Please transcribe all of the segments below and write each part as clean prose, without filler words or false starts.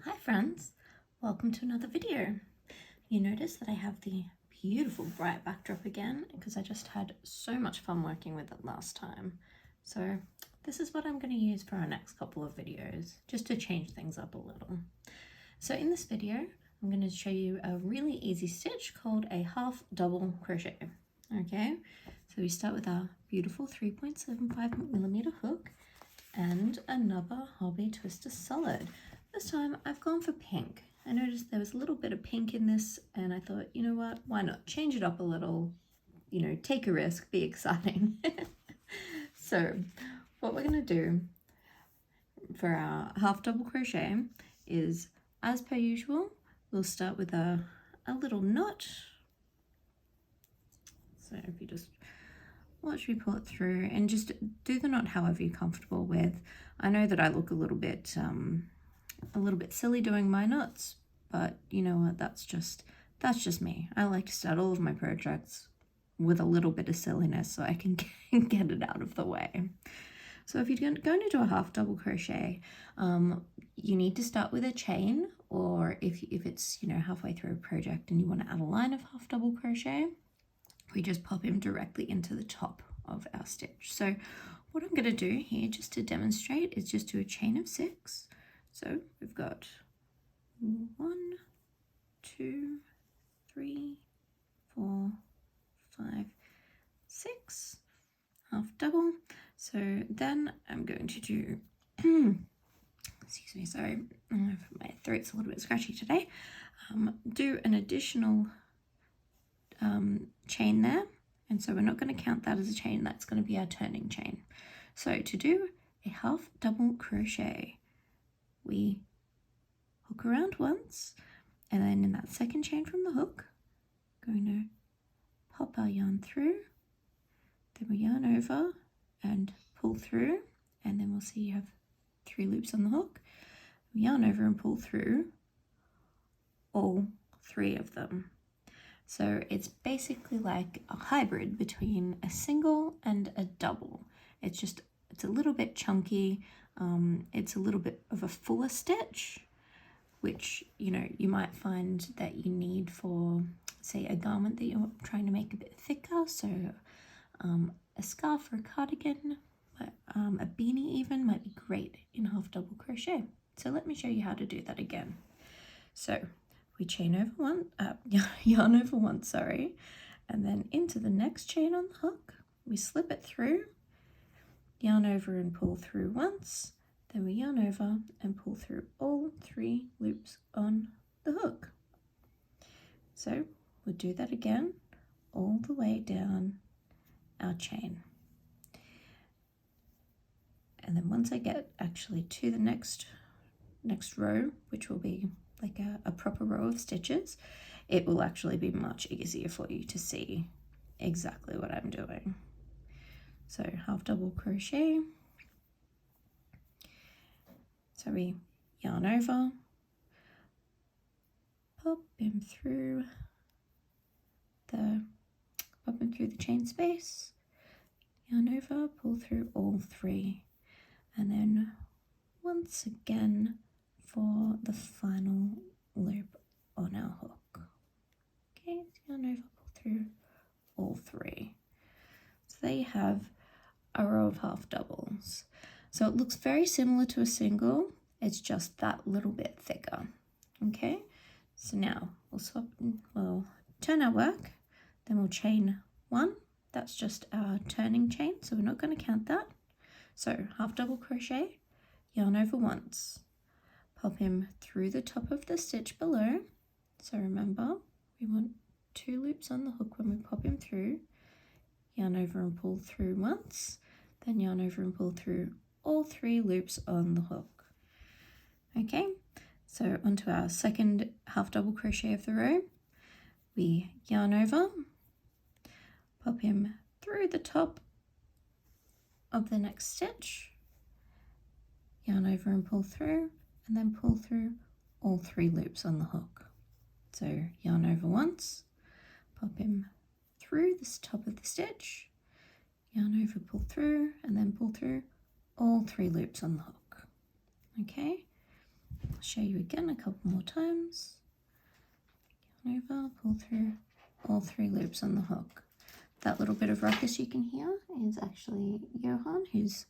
Hi friends, welcome to another video. You notice that I have the beautiful bright backdrop again because I just had so much fun working with it last time. So this is what I'm going to use for our next couple of videos, just to change things up a little. So in this video, I'm going to show you a really easy stitch called a half double crochet. Okay, so we start with our beautiful 3.75mm hook and another hobby twister solid. This time I've gone for pink. I noticed there was a little bit of pink in this and I thought, you know what, why not change it up a little, take a risk, be exciting. So what we're going to do for our half double crochet is, as per usual, we'll start with a little knot. So if you just watch me pull it through and just do the knot however you're comfortable with. I know that I look a little bit silly doing my knots, but you know what, that's just me. I like to start all of my projects with a little bit of silliness so I can get it out of the way. So if you're going to do a half double crochet, you need to start with a chain, or if it's halfway through a project and you want to add a line of half double crochet, we just pop him directly into the top of our stitch. So what I'm going to do here, just to demonstrate, is just do a chain of 6. So we've got 1, 2, 3, 4, 5, 6, half double. So then I'm going to do, excuse me, sorry, my throat's a little bit scratchy today, do an additional chain there, and so we're not going to count that as a chain, that's going to be our turning chain. So to do a half double crochet, we hook around once, and then in that second chain from the hook, going to pop our yarn through, then we yarn over and pull through, and then we'll see you have 3 loops on the hook. We yarn over and pull through all 3 of them. So it's basically like a hybrid between a single and a double. It's a little bit chunky. It's a little bit of a fuller stitch, which you might find that you need for, say, a garment that you're trying to make a bit thicker. So a scarf or a cardigan, a beanie even might be great in half double crochet. So let me show you how to do that again. So we chain over one, yarn over once, sorry, and then into the next chain on the hook, we slip it through, yarn over and pull through once, then we yarn over and pull through all 3 loops on the hook. So we'll do that again all the way down our chain. And then once I get actually to the next row, which will be like a proper row of stitches, it will actually be much easier for you to see exactly what I'm doing. So half double crochet, so we yarn over, pop him through the chain space, yarn over, pull through all 3, and then once again for the final loop on our hook. Okay, so yarn over, pull through all 3. So there you have a row of half doubles. So it looks very similar to a single, it's just that little bit thicker. Okay, so now we'll turn our work, then we'll chain 1. That's just our turning chain, so we're not going to count that. So half double crochet, yarn over once, pop him through the top of the stitch below. So remember, we want 2 loops on the hook when we pop him through, yarn over and pull through once, then yarn over and pull through all 3 loops on the hook. Okay, so onto our second half double crochet of the row. We yarn over, pop him through the top of the next stitch, yarn over and pull through, and then pull through all 3 loops on the hook. So yarn over once, pop him through the top of the stitch, yarn over, pull through, and then pull through all 3 loops on the hook. Okay, show you again a couple more times. Yarn over, pull through all 3 loops on the hook. That little bit of ruckus you can hear is actually Johan, who's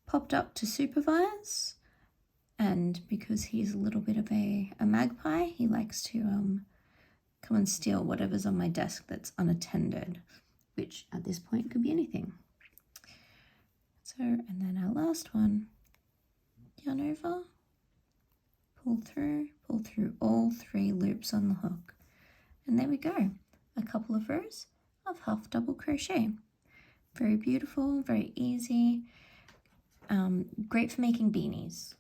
popped up to supervise, and because he's a little bit of a magpie, he likes to come and steal whatever's on my desk that's unattended, which at this point could be anything. So, and then our last one, yarn over, pull through all 3 loops on the hook. And there we go, a couple of rows of half double crochet. Very beautiful, very easy, great for making beanies,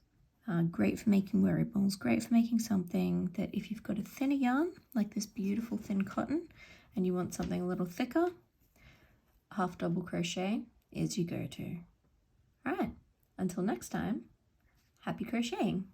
great for making wearables, great for making something that if you've got a thinner yarn, like this beautiful thin cotton, and you want something a little thicker, half double crochet is your go-to. All right, until next time, happy crocheting.